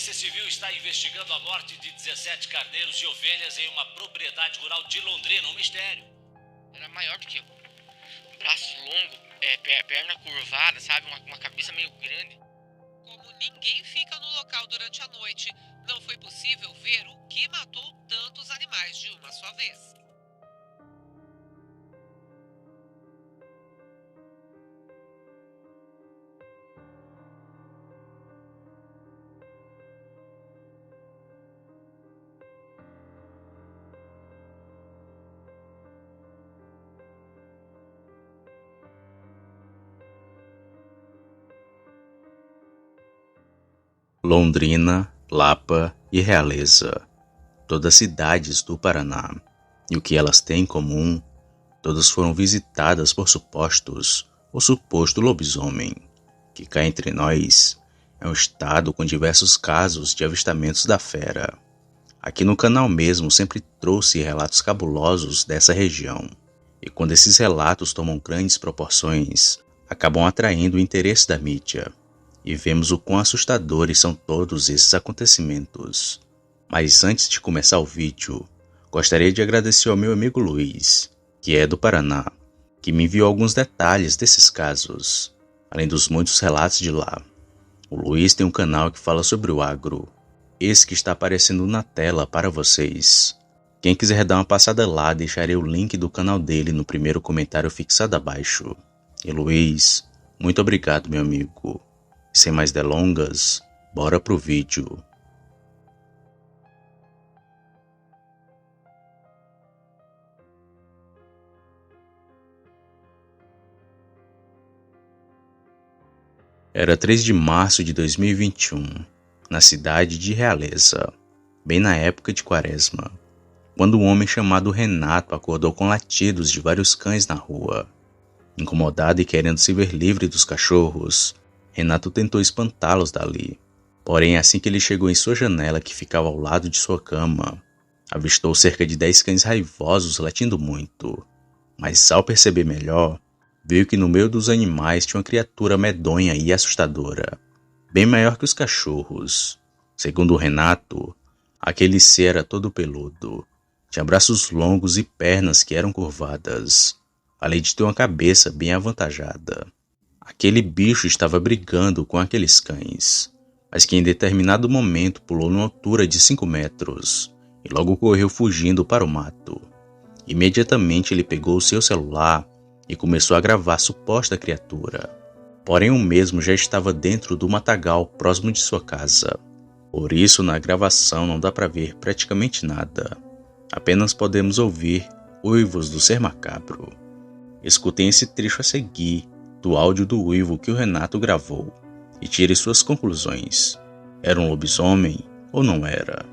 Polícia Civil está investigando a morte de 17 carneiros e ovelhas em uma propriedade rural de Londrina. Um mistério. Era maior do que eu. Braços longos, perna curvada, sabe? Uma cabeça meio grande. Como ninguém fica no local durante a noite, não foi possível ver o que matou tantos animais de uma só vez. Londrina, Lapa e Realeza, todas cidades do Paraná. E o que elas têm em comum? Todas foram visitadas por supostos ou suposto lobisomem, que cá entre nós é um estado com diversos casos de avistamentos da fera. Aqui no canal mesmo sempre trouxe relatos cabulosos dessa região, e quando esses relatos tomam grandes proporções, acabam atraindo o interesse da mídia. E vemos o quão assustadores são todos esses acontecimentos. Mas antes de começar o vídeo, gostaria de agradecer ao meu amigo Luiz, que é do Paraná, que me enviou alguns detalhes desses casos, além dos muitos relatos de lá. O Luiz tem um canal que fala sobre o agro, esse que está aparecendo na tela para vocês. Quem quiser dar uma passada lá, deixarei o link do canal dele no primeiro comentário fixado abaixo. E Luiz, muito obrigado, meu amigo. Sem mais delongas, bora pro vídeo. Era 3 de março de 2021, na cidade de Realeza, bem na época de Quaresma, quando um homem chamado Renato acordou com latidos de vários cães na rua. Incomodado e querendo se ver livre dos cachorros, Renato tentou espantá-los dali. Porém, assim que ele chegou em sua janela, que ficava ao lado de sua cama, avistou cerca de 10 cães raivosos latindo muito. Mas ao perceber melhor, viu que no meio dos animais tinha uma criatura medonha e assustadora, bem maior que os cachorros. Segundo Renato, aquele ser era todo peludo, tinha braços longos e pernas que eram curvadas, além de ter uma cabeça bem avantajada. Aquele bicho estava brigando com aqueles cães, mas que em determinado momento pulou numa altura de 5 metros e logo correu fugindo para o mato. Imediatamente ele pegou o seu celular e começou a gravar a suposta criatura. Porém o mesmo já estava dentro do matagal próximo de sua casa. Por isso na gravação não dá para ver praticamente nada. Apenas podemos ouvir uivos do ser macabro. Escutem esse trecho a seguir do áudio do uivo que o Renato gravou e tire suas conclusões. Era um lobisomem ou não era?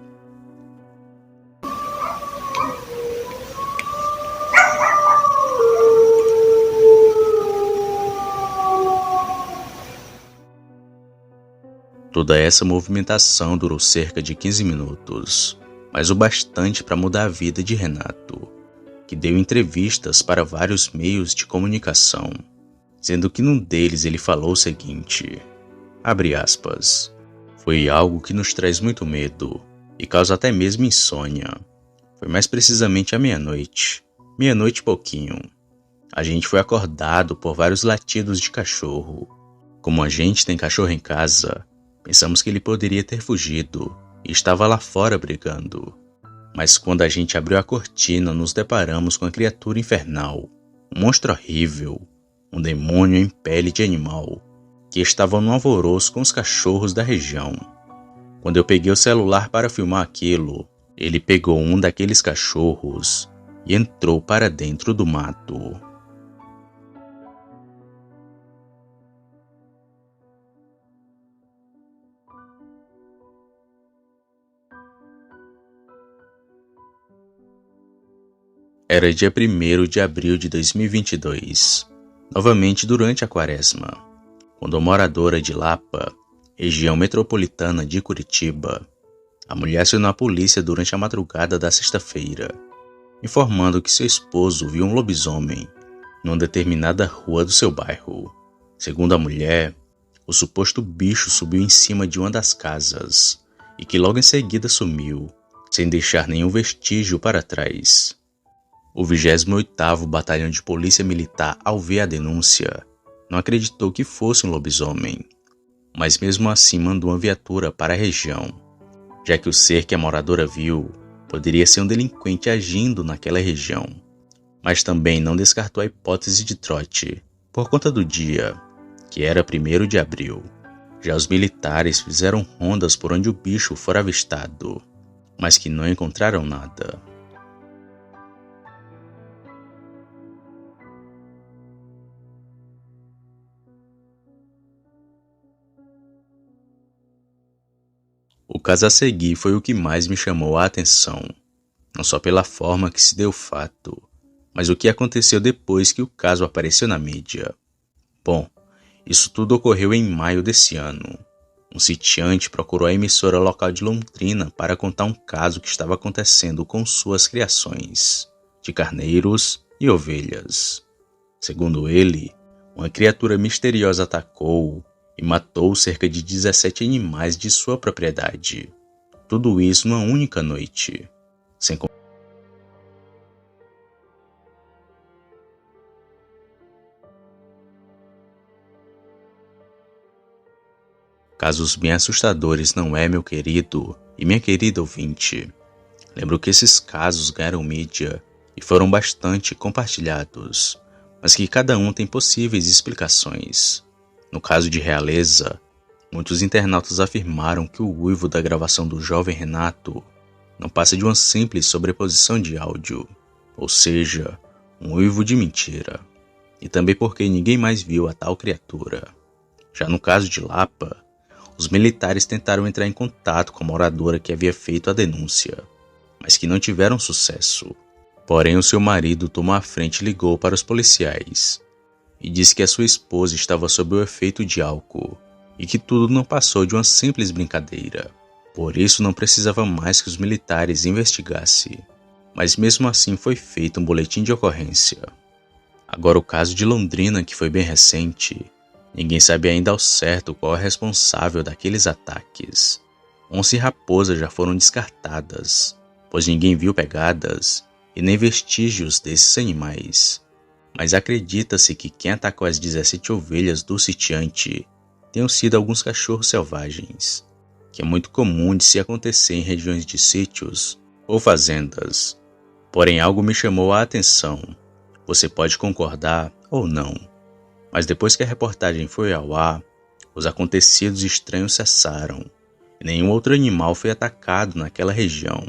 Toda essa movimentação durou cerca de 15 minutos, mas o bastante para mudar a vida de Renato, que deu entrevistas para vários meios de comunicação, sendo que num deles ele falou o seguinte, abre aspas, foi algo que nos traz muito medo e causa até mesmo insônia. Foi mais precisamente à meia-noite e pouquinho. A gente foi acordado por vários latidos de cachorro. Como a gente tem cachorro em casa, pensamos que ele poderia ter fugido e estava lá fora brigando. Mas quando a gente abriu a cortina, nos deparamos com a criatura infernal, um monstro horrível, um demônio em pele de animal, que estava no alvoroço com os cachorros da região. Quando eu peguei o celular para filmar aquilo, ele pegou um daqueles cachorros e entrou para dentro do mato. Era dia 1º de abril de 2022, novamente durante a Quaresma, quando a moradora de Lapa, região metropolitana de Curitiba, a mulher acionou a polícia durante a madrugada da sexta-feira, informando que seu esposo viu um lobisomem numa determinada rua do seu bairro. Segundo a mulher, o suposto bicho subiu em cima de uma das casas e que logo em seguida sumiu, sem deixar nenhum vestígio para trás. O 28º Batalhão de Polícia Militar, ao ver a denúncia, não acreditou que fosse um lobisomem, mas mesmo assim mandou uma viatura para a região, já que o ser que a moradora viu poderia ser um delinquente agindo naquela região. Mas também não descartou a hipótese de trote, por conta do dia, que era 1º de abril. Já os militares fizeram rondas por onde o bicho fora avistado, mas que não encontraram nada. O caso a seguir foi o que mais me chamou a atenção, não só pela forma que se deu o fato, mas o que aconteceu depois que o caso apareceu na mídia. Bom, isso tudo ocorreu em maio desse ano. Um sitiante procurou a emissora local de Londrina para contar um caso que estava acontecendo com suas criações, de carneiros e ovelhas. Segundo ele, uma criatura misteriosa atacou e matou cerca de 17 animais de sua propriedade. Tudo isso numa única noite. Sem casos bem assustadores, não é, meu querido e minha querida ouvinte? Lembro que esses casos ganharam mídia e foram bastante compartilhados, mas que cada um tem possíveis explicações. No caso de Realeza, muitos internautas afirmaram que o uivo da gravação do jovem Renato não passa de uma simples sobreposição de áudio, ou seja, um uivo de mentira, e também porque ninguém mais viu a tal criatura. Já no caso de Lapa, os militares tentaram entrar em contato com a moradora que havia feito a denúncia, mas que não tiveram sucesso. Porém, o seu marido tomou a frente e ligou para os policiais, e disse que a sua esposa estava sob o efeito de álcool, e que tudo não passou de uma simples brincadeira. Por isso não precisava mais que os militares investigassem, mas mesmo assim foi feito um boletim de ocorrência. Agora o caso de Londrina, que foi bem recente, ninguém sabe ainda ao certo qual é o responsável daqueles ataques. Onça e raposa já foram descartadas, pois ninguém viu pegadas e nem vestígios desses animais. Mas acredita-se que quem atacou as 17 ovelhas do sitiante tenham sido alguns cachorros selvagens, que é muito comum de se acontecer em regiões de sítios ou fazendas. Porém, algo me chamou a atenção. Você pode concordar ou não, mas depois que a reportagem foi ao ar, os acontecidos estranhos cessaram e nenhum outro animal foi atacado naquela região,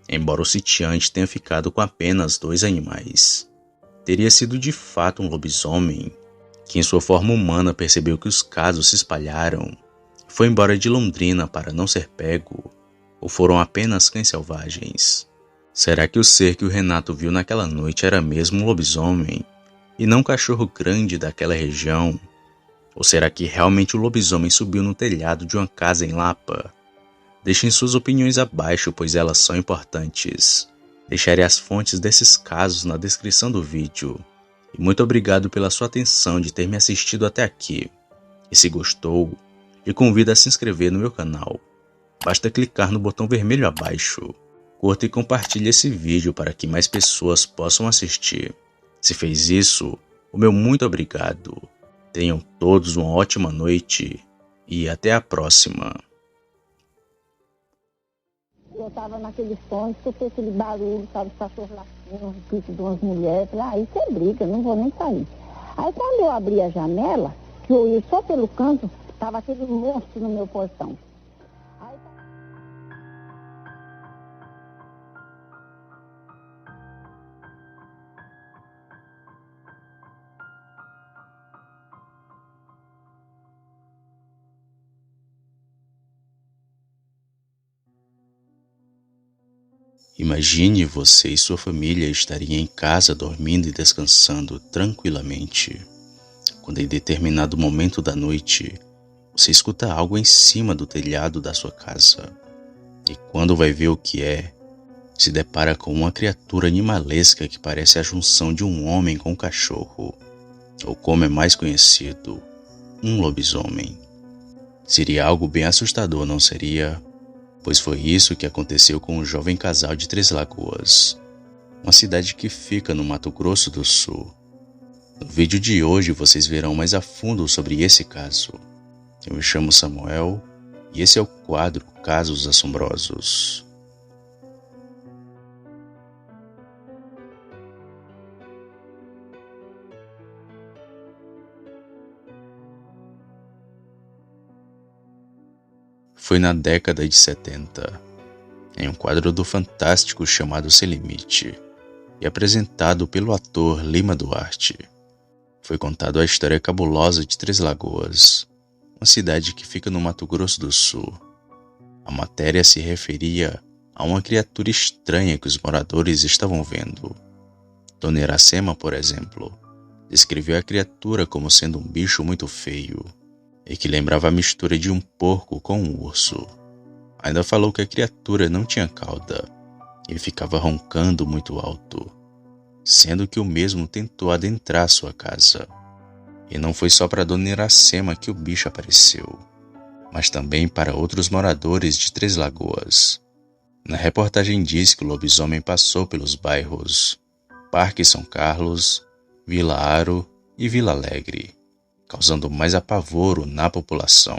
embora o sitiante tenha ficado com apenas 2 animais. Teria sido de fato um lobisomem, que em sua forma humana percebeu que os casos se espalharam e foi embora de Londrina para não ser pego, ou foram apenas cães selvagens? Será que o ser que o Renato viu naquela noite era mesmo um lobisomem e não um cachorro grande daquela região? Ou será que realmente o lobisomem subiu no telhado de uma casa em Lapa? Deixem suas opiniões abaixo, pois elas são importantes. Deixarei as fontes desses casos na descrição do vídeo. E muito obrigado pela sua atenção de ter me assistido até aqui. E se gostou, lhe convido a se inscrever no meu canal. Basta clicar no botão vermelho abaixo. Curta e compartilhe esse vídeo para que mais pessoas possam assistir. Se fez isso, o meu muito obrigado. Tenham todos uma ótima noite e até a próxima. Eu estava naquele fone, escutei aquele barulho, sabe, os cachorros latindo, os gritos de umas mulheres. Falei, isso é briga, não vou nem sair. Aí quando eu abri a janela, que eu ia só pelo canto, estava aquele monstro no meu portão. Aí, Imagine você e sua família estariam em casa dormindo e descansando tranquilamente, quando em determinado momento da noite, você escuta algo em cima do telhado da sua casa. E quando vai ver o que é, se depara com uma criatura animalesca que parece a junção de um homem com um cachorro, ou como é mais conhecido, um lobisomem. Seria algo bem assustador, não seria? pois foi isso que aconteceu com um jovem casal de Três Lagoas, uma cidade que fica no Mato Grosso do Sul. No vídeo de hoje vocês verão mais a fundo sobre esse caso. Eu me chamo Samuel e esse é o quadro Casos Assombrosos. Foi na década de 70, em um quadro do Fantástico chamado Sem Limite, e apresentado pelo ator Lima Duarte. Foi contado a história cabulosa de Três Lagoas, uma cidade que fica no Mato Grosso do Sul. A matéria se referia a uma criatura estranha que os moradores estavam vendo. Dona Iracema, por exemplo, descreveu a criatura como sendo um bicho muito feio e que lembrava a mistura de um porco com um urso. Ainda falou que a criatura não tinha cauda e ficava roncando muito alto, sendo que o mesmo tentou adentrar sua casa. E não foi só para Dona Iracema que o bicho apareceu, mas também para outros moradores de Três Lagoas. Na reportagem diz que o lobisomem passou pelos bairros Parque São Carlos, Vila Aro e Vila Alegre, causando mais apavoro na população.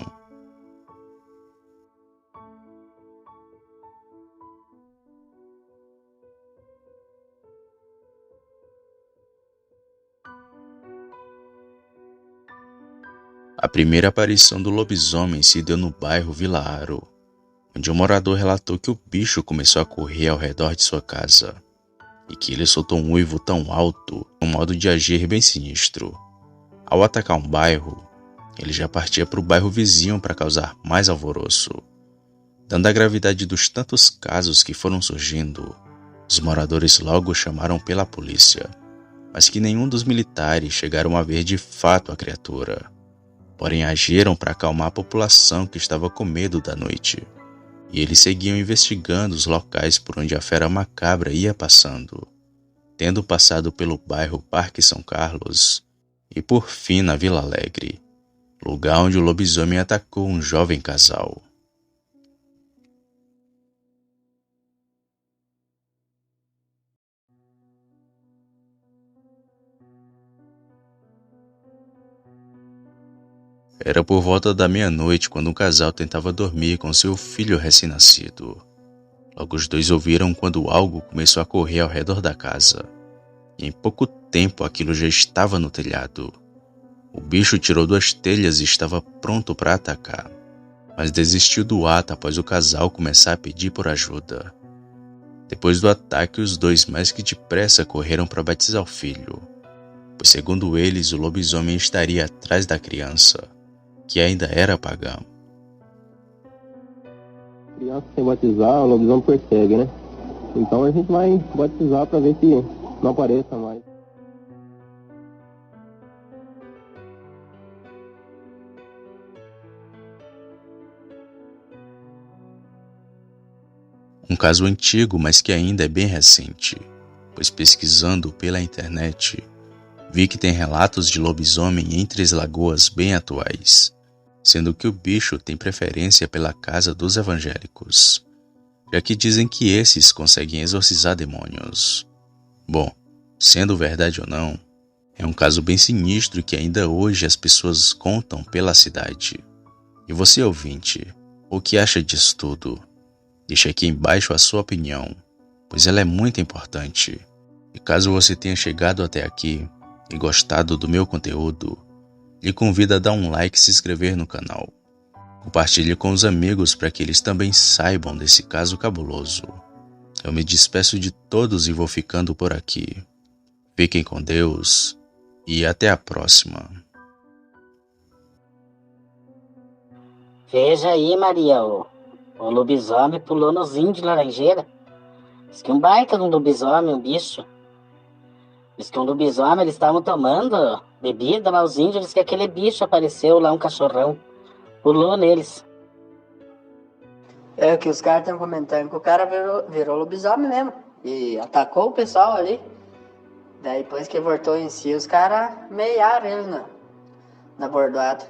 A primeira aparição do lobisomem se deu no bairro Vila Aro, onde um morador relatou que o bicho começou a correr ao redor de sua casa e que ele soltou um uivo tão alto, um modo de agir bem sinistro. Ao atacar um bairro, ele já partia para o bairro vizinho para causar mais alvoroço. Dando a gravidade dos tantos casos que foram surgindo, os moradores logo chamaram pela polícia, mas que nenhum dos militares chegaram a ver de fato a criatura. Porém agiram para acalmar a população que estava com medo da noite, e eles seguiam investigando os locais por onde a fera macabra ia passando, tendo passado pelo bairro Parque São Carlos e por fim na Vila Alegre, lugar onde o lobisomem atacou um jovem casal. Era por volta da meia-noite quando um casal tentava dormir com seu filho recém-nascido. Logo os dois ouviram quando algo começou a correr ao redor da casa. E em pouco tempo aquilo já estava no telhado. O bicho tirou duas telhas e estava pronto para atacar, mas desistiu do ato após o casal começar a pedir por ajuda. Depois do ataque, os dois mais que depressa correram para batizar o filho, pois segundo eles o lobisomem estaria atrás da criança, que ainda era pagã. Criança sem batizar, o lobisomem persegue, né? Então a gente vai batizar para ver se não apareça mais. Um caso antigo, mas que ainda é bem recente, pois pesquisando pela internet, vi que tem relatos de lobisomem em Três Lagoas bem atuais, sendo que o bicho tem preferência pela casa dos evangélicos, já que dizem que esses conseguem exorcizar demônios. Bom, sendo verdade ou não, é um caso bem sinistro que ainda hoje as pessoas contam pela cidade. E você, ouvinte, o que acha disso tudo? Deixe aqui embaixo a sua opinião, pois ela é muito importante. E caso você tenha chegado até aqui e gostado do meu conteúdo, lhe convido a dar um like e se inscrever no canal. Compartilhe com os amigos para que eles também saibam desse caso cabuloso. Eu me despeço de todos e vou ficando por aqui. Fiquem com Deus e até a próxima. Veja aí, Maria, o lobisomem pulou no zinho de laranjeira. Diz que um baita de um lobisomem, um bicho. Diz que um lobisomem, eles estavam tomando bebida lá, os índios, diz que aquele bicho apareceu lá, um cachorrão. Pulou neles. É o que os caras estão comentando, que o cara virou lobisomem mesmo. E atacou o pessoal ali. Daí depois que voltou em si, os caras meiaram ele na bordoada.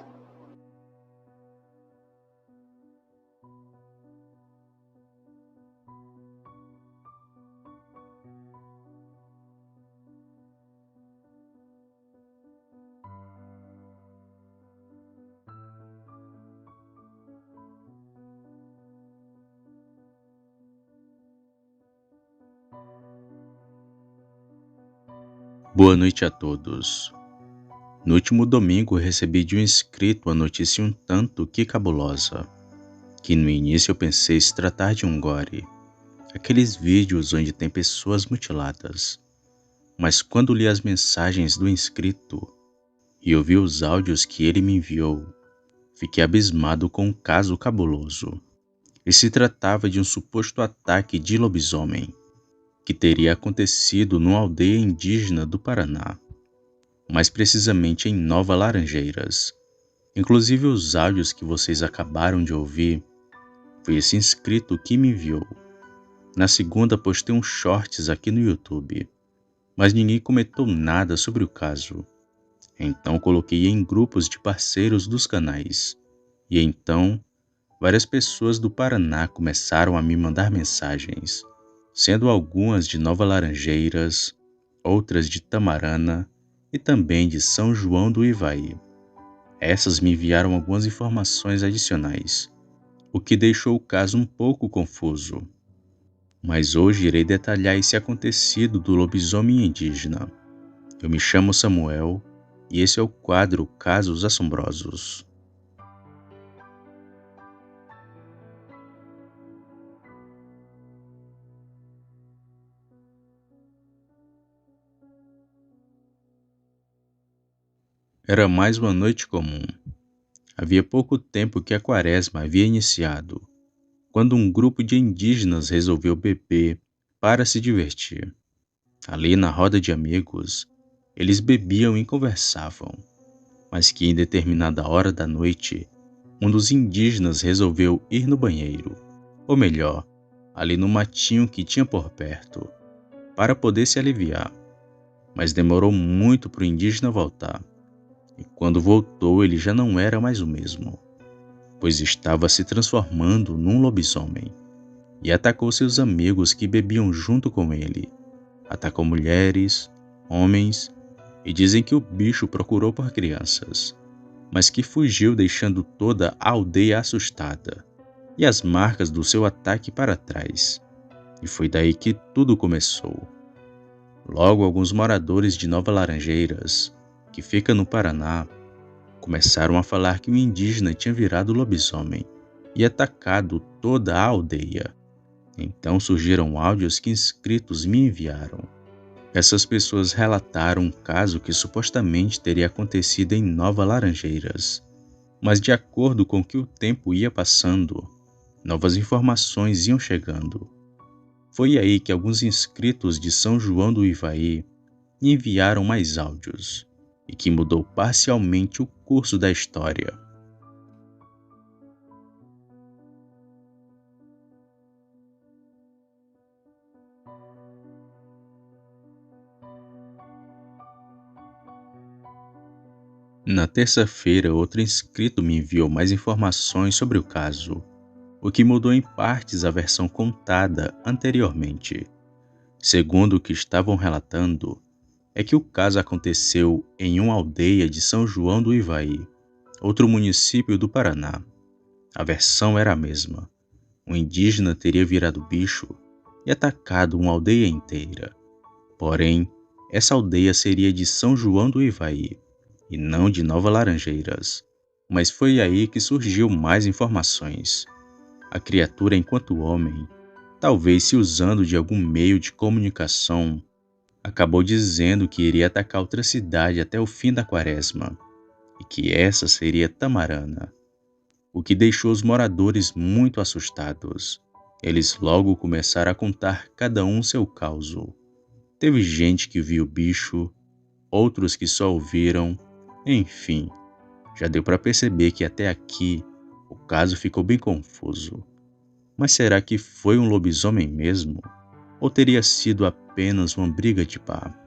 Boa noite a todos. No último domingo recebi de um inscrito uma notícia um tanto que cabulosa, que no início eu pensei se tratar de um gore, aqueles vídeos onde tem pessoas mutiladas. Mas quando li as mensagens do inscrito e ouvi os áudios que ele me enviou, fiquei abismado com um caso cabuloso. E se tratava de um suposto ataque de lobisomem, que teria acontecido numa aldeia indígena do Paraná, mais precisamente em Nova Laranjeiras. Inclusive os áudios que vocês acabaram de ouvir, foi esse inscrito que me enviou. Na segunda postei uns shorts aqui no YouTube, mas ninguém comentou nada sobre o caso. Então coloquei em grupos de parceiros dos canais, e então várias pessoas do Paraná começaram a me mandar mensagens, sendo algumas de Nova Laranjeiras, outras de Tamarana e também de São João do Ivaí. Essas me enviaram algumas informações adicionais, o que deixou o caso um pouco confuso. Mas hoje irei detalhar esse acontecido do lobisomem indígena. Eu me chamo Samuel e esse é o quadro Casos Assombrosos. Era mais uma noite comum. Havia pouco tempo que a quaresma havia iniciado, quando um grupo de indígenas resolveu beber para se divertir. Ali na roda de amigos, eles bebiam e conversavam, mas que em determinada hora da noite, um dos indígenas resolveu ir no banheiro, ou melhor, ali no matinho que tinha por perto, para poder se aliviar. Mas demorou muito para o indígena voltar. E quando voltou, ele já não era mais o mesmo, pois estava se transformando num lobisomem, e atacou seus amigos que bebiam junto com ele. Atacou mulheres, homens, e dizem que o bicho procurou por crianças, mas que fugiu deixando toda a aldeia assustada, e as marcas do seu ataque para trás. E foi daí que tudo começou. Logo, alguns moradores de Nova Laranjeiras, que fica no Paraná, começaram a falar que o indígena tinha virado lobisomem e atacado toda a aldeia. Então surgiram áudios que inscritos me enviaram. Essas pessoas relataram um caso que supostamente teria acontecido em Nova Laranjeiras, mas de acordo com que o tempo ia passando, novas informações iam chegando. Foi aí que alguns inscritos de São João do Ivaí me enviaram mais áudios, e que mudou parcialmente o curso da história. Na terça-feira, outro inscrito me enviou mais informações sobre o caso, o que mudou em partes a versão contada anteriormente. Segundo o que estavam relatando, é que o caso aconteceu em uma aldeia de São João do Ivaí, outro município do Paraná. A versão era a mesma. Um indígena teria virado bicho e atacado uma aldeia inteira. Porém, essa aldeia seria de São João do Ivaí e não de Nova Laranjeiras. Mas foi aí que surgiu mais informações. A criatura, enquanto homem, talvez se usando de algum meio de comunicação, acabou dizendo que iria atacar outra cidade até o fim da quaresma, e que essa seria Tamarana, o que deixou os moradores muito assustados. Eles logo começaram a contar cada um seu causo. Teve gente que viu o bicho, outros que só ouviram, enfim, já deu para perceber que até aqui o caso ficou bem confuso. Mas será que foi um lobisomem mesmo? Ou teria sido apenas uma briga de bar?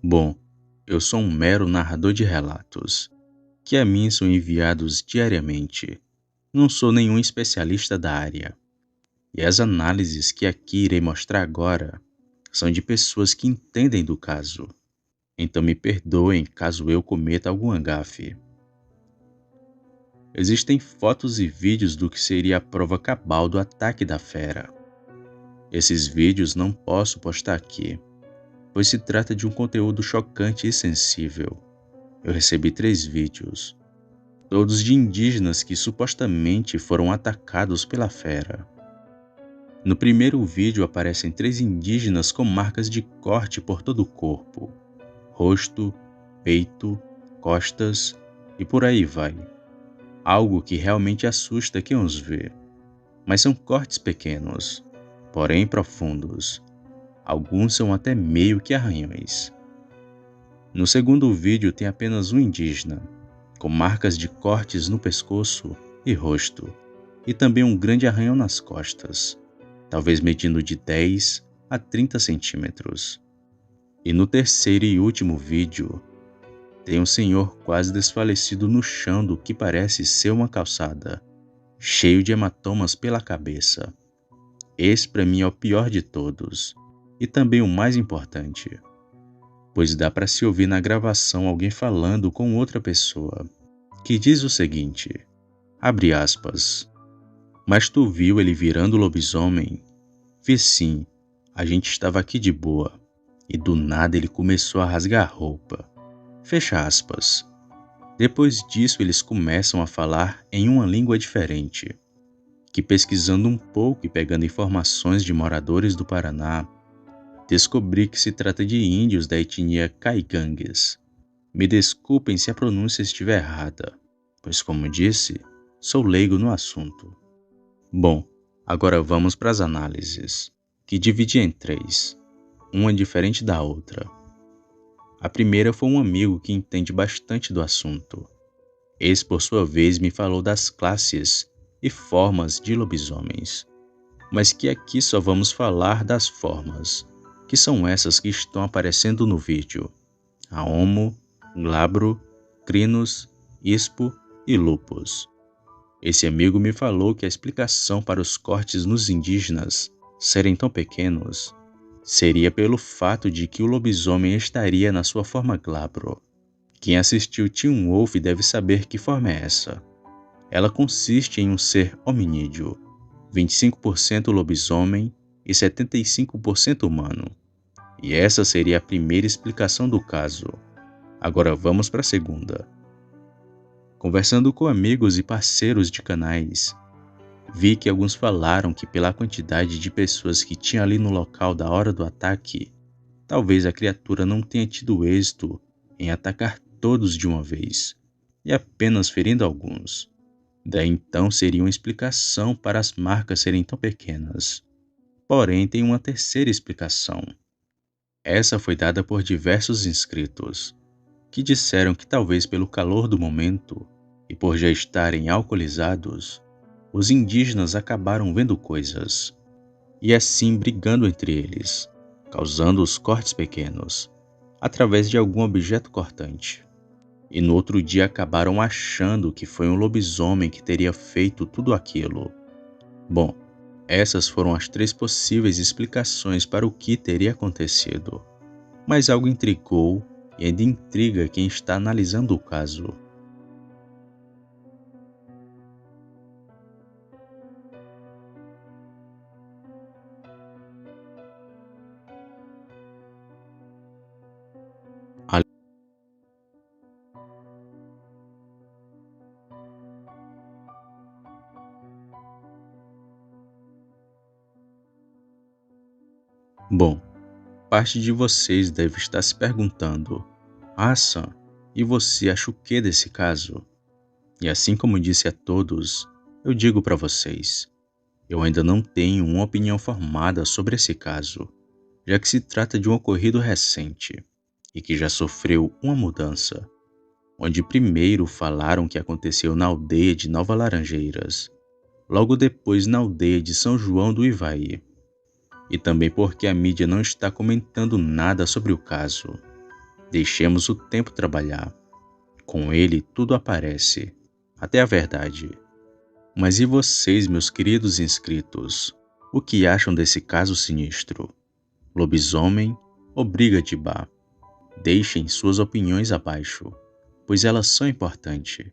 Bom, eu sou um mero narrador de relatos, que a mim são enviados diariamente. Não sou nenhum especialista da área. E as análises que aqui irei mostrar agora são de pessoas que entendem do caso. Então me perdoem caso eu cometa algum gafe. existem fotos e vídeos do que seria a prova cabal do ataque da fera. Esses vídeos não posso postar aqui, pois se trata de um conteúdo chocante e sensível. Eu recebi 3 vídeos, todos de indígenas que supostamente foram atacados pela fera. No primeiro vídeo aparecem 3 indígenas com marcas de corte por todo o corpo, rosto, peito, costas e por aí vai. Algo que realmente assusta quem os vê. Mas são cortes pequenos, porém profundos. Alguns são até meio que arranhões. No segundo vídeo tem apenas um indígena, com marcas de cortes no pescoço e rosto, e também um grande arranhão nas costas, talvez medindo de 10 a 30 centímetros. E no terceiro e último vídeo, tem um senhor quase desfalecido no chão do que parece ser uma calçada, cheio de hematomas pela cabeça. Esse para mim é o pior de todos, e também o mais importante, pois dá para se ouvir na gravação alguém falando com outra pessoa, que diz o seguinte, abre aspas, mas tu viu ele virando lobisomem? Vi sim, a gente estava aqui de boa, e do nada ele começou a rasgar a roupa. Fecha aspas. Depois disso eles começam a falar em uma língua diferente, que pesquisando um pouco e pegando informações de moradores do Paraná, descobri que se trata de índios da etnia Caigangues. Me desculpem se a pronúncia estiver errada, pois como disse, sou leigo no assunto. Bom, agora vamos para as análises, que dividi em 3, uma diferente da outra. A primeira foi um amigo que entende bastante do assunto. Esse, por sua vez, me falou das classes e formas de lobisomens, mas que aqui só vamos falar das formas, que são essas que estão aparecendo no vídeo: a Homo, Glabro, Crinos, Ispo e Lupus. Esse amigo me falou que a explicação para os cortes nos indígenas serem tão pequenos seria pelo fato de que o lobisomem estaria na sua forma glabro. Quem assistiu Teen Wolf deve saber que forma é essa. Ela consiste em um ser hominídeo, 25% lobisomem e 75% humano. E essa seria a primeira explicação do caso. Agora vamos para a segunda. Conversando com amigos e parceiros de canais, vi que alguns falaram que pela quantidade de pessoas que tinha ali no local da hora do ataque, talvez a criatura não tenha tido êxito em atacar todos de uma vez, e apenas ferindo alguns. Daí então seria uma explicação para as marcas serem tão pequenas. Porém, tem uma terceira explicação. Essa foi dada por diversos inscritos, que disseram que talvez pelo calor do momento e por já estarem alcoolizados, os indígenas acabaram vendo coisas, e assim brigando entre eles, causando os cortes pequenos, através de algum objeto cortante. E no outro dia acabaram achando que foi um lobisomem que teria feito tudo aquilo. Bom, essas foram as 3 possíveis explicações para o que teria acontecido. Mas algo intrigou e ainda intriga quem está analisando o caso. Bom, parte de vocês deve estar se perguntando, Sam, e você acha o que desse caso? E assim como disse a todos, eu digo para vocês, eu ainda não tenho uma opinião formada sobre esse caso, já que se trata de um ocorrido recente e que já sofreu uma mudança, onde primeiro falaram que aconteceu na aldeia de Nova Laranjeiras, logo depois na aldeia de São João do Ivaí, e também porque a mídia não está comentando nada sobre o caso. Deixemos o tempo trabalhar. Com ele tudo aparece, até a verdade. Mas e vocês, meus queridos inscritos? O que acham desse caso sinistro? Lobisomem ou briga de bar? Deixem suas opiniões abaixo, pois elas são importantes.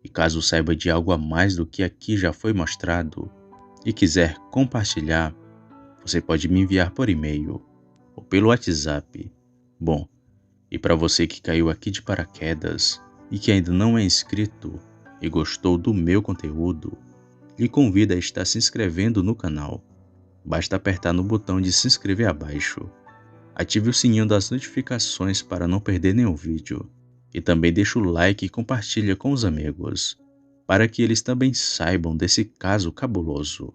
E caso saiba de algo a mais do que aqui já foi mostrado e quiser compartilhar, você pode me enviar por e-mail ou pelo WhatsApp. Bom, e para você que caiu aqui de paraquedas e que ainda não é inscrito e gostou do meu conteúdo, lhe convido a estar se inscrevendo no canal. Basta apertar no botão de se inscrever abaixo. Ative o sininho das notificações para não perder nenhum vídeo. E também deixa o like e compartilha com os amigos, para que eles também saibam desse caso cabuloso.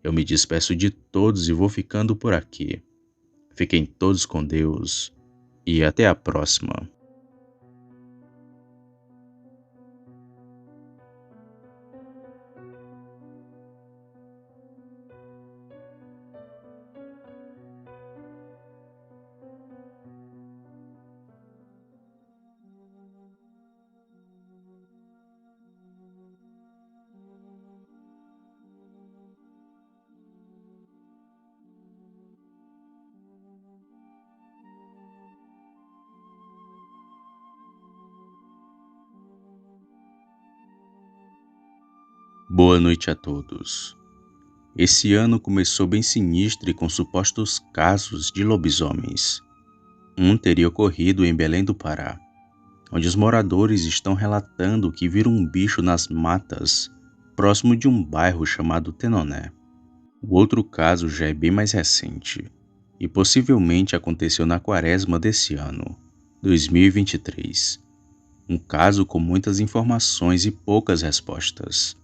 Eu me despeço de todos e vou ficando por aqui. Fiquem todos com Deus e até a próxima. Boa noite a todos. Esse ano começou bem sinistro e com supostos casos de lobisomens. Um teria ocorrido em Belém do Pará, onde os moradores estão relatando que viram um bicho nas matas, próximo de um bairro chamado Tenoné. O outro caso já é bem mais recente, e possivelmente aconteceu na quaresma desse ano, 2023. Um caso com muitas informações e poucas respostas,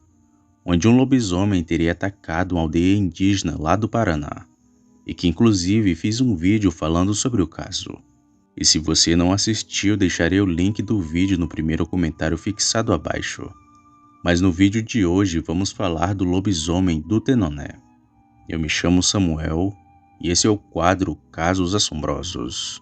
onde um lobisomem teria atacado uma aldeia indígena lá do Paraná, e que inclusive fiz um vídeo falando sobre o caso. E se você não assistiu, deixarei o link do vídeo no primeiro comentário fixado abaixo. Mas no vídeo de hoje vamos falar do lobisomem do Tenoné. Eu me chamo Samuel e esse é o quadro Casos Assombrosos.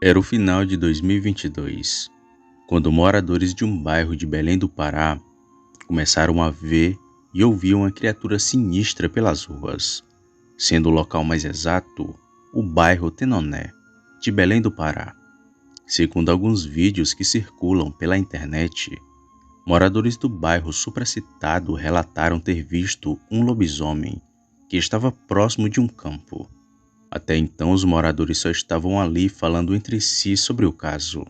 Era o final de 2022, quando moradores de um bairro de Belém do Pará começaram a ver e ouvir uma criatura sinistra pelas ruas, sendo o local mais exato o bairro Tenoné, de Belém do Pará. Segundo alguns vídeos que circulam pela internet, moradores do bairro supracitado relataram ter visto um lobisomem que estava próximo de um campo. Até então, os moradores só estavam ali falando entre si sobre o caso,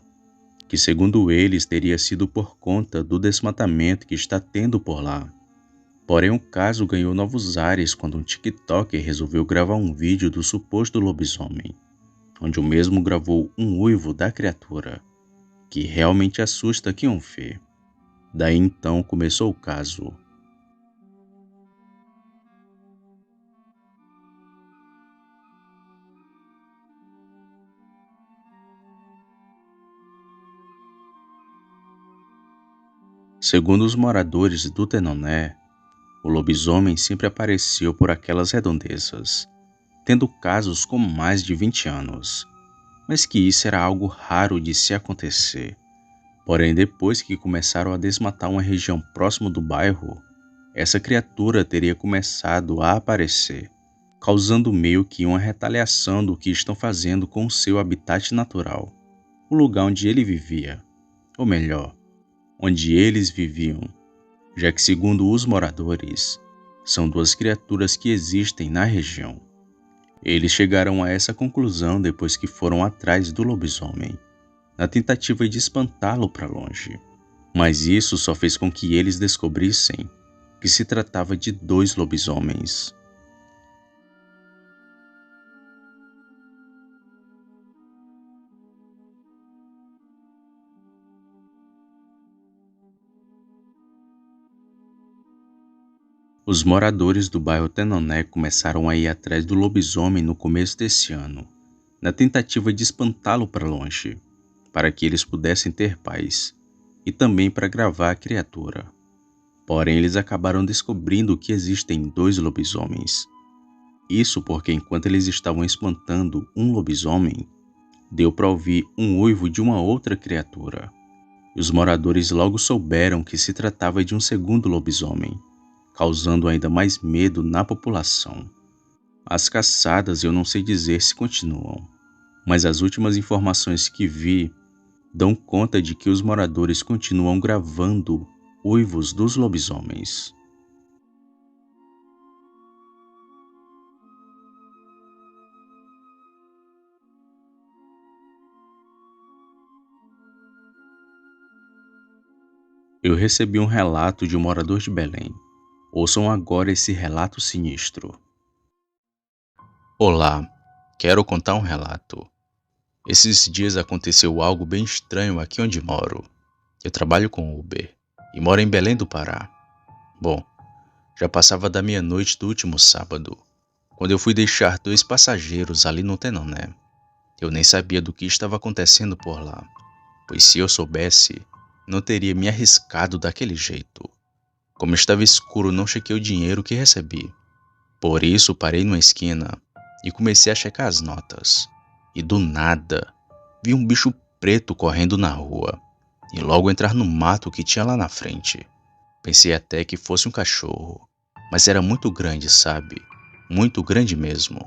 que segundo eles teria sido por conta do desmatamento que está tendo por lá. Porém, o caso ganhou novos ares quando um TikToker resolveu gravar um vídeo do suposto lobisomem, onde o mesmo gravou um uivo da criatura, que realmente assusta quem o vê. Daí então começou o caso. Segundo os moradores do Tenoné, o lobisomem sempre apareceu por aquelas redondezas, tendo casos com mais de 20 anos, mas que isso era algo raro de se acontecer. Porém, depois que começaram a desmatar uma região próximo do bairro, essa criatura teria começado a aparecer, causando meio que uma retaliação do que estão fazendo com o seu habitat natural, o lugar onde ele vivia, ou melhor, onde eles viviam, já que, segundo os moradores, são duas criaturas que existem na região. Eles chegaram a essa conclusão depois que foram atrás do lobisomem, na tentativa de espantá-lo para longe. Mas isso só fez com que eles descobrissem que se tratava de dois lobisomens. Os moradores do bairro Tenoné começaram a ir atrás do lobisomem no começo desse ano, na tentativa de espantá-lo para longe, para que eles pudessem ter paz, e também para gravar a criatura. Porém, eles acabaram descobrindo que existem dois lobisomens. Isso porque enquanto eles estavam espantando um lobisomem, deu para ouvir um uivo de uma outra criatura. E os moradores logo souberam que se tratava de um segundo lobisomem, causando ainda mais medo na população. As caçadas eu não sei dizer se continuam, mas as últimas informações que vi dão conta de que os moradores continuam gravando uivos dos lobisomens. Eu recebi um relato de um morador de Belém. Ouçam agora esse relato sinistro. Olá, quero contar um relato. Esses dias aconteceu algo bem estranho aqui onde moro. Eu trabalho com Uber e moro em Belém do Pará. Bom, já passava da meia-noite do último sábado, quando eu fui deixar 2 passageiros ali no Tenoné. Eu nem sabia do que estava acontecendo por lá, pois se eu soubesse, não teria me arriscado daquele jeito. Como estava escuro, não chequei o dinheiro que recebi. Por isso, parei numa esquina e comecei a checar as notas. E do nada, vi um bicho preto correndo na rua e logo entrar no mato que tinha lá na frente. Pensei até que fosse um cachorro, mas era muito grande, sabe? Muito grande mesmo.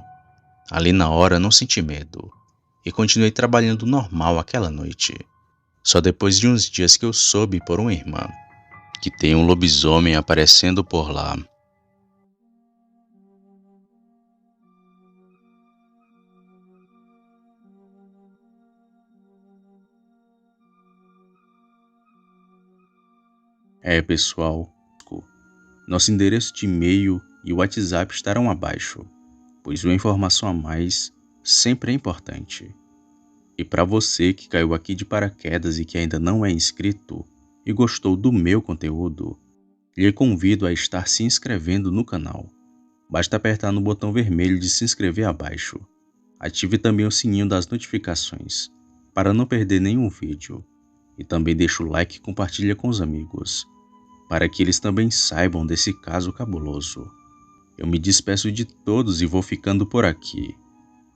Ali na hora não senti medo e continuei trabalhando normal aquela noite. Só depois de uns dias que eu soube por uma irmã que tem um lobisomem aparecendo por lá. Pessoal, nosso endereço de e-mail e o WhatsApp estarão abaixo, pois uma informação a mais sempre é importante. E para você que caiu aqui de paraquedas e que ainda não é inscrito e gostou do meu conteúdo, lhe convido a estar se inscrevendo no canal. Basta apertar no botão vermelho de se inscrever abaixo. Ative também o sininho das notificações para não perder nenhum vídeo. E também deixe o like e compartilha com os amigos, para que eles também saibam desse caso cabuloso. Eu me despeço de todos e vou ficando por aqui.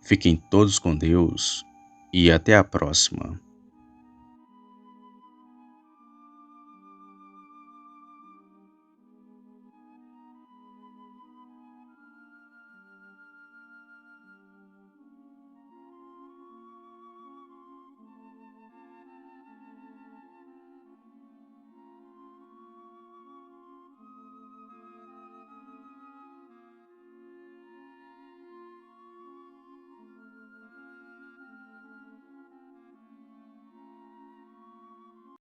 Fiquem todos com Deus e até a próxima.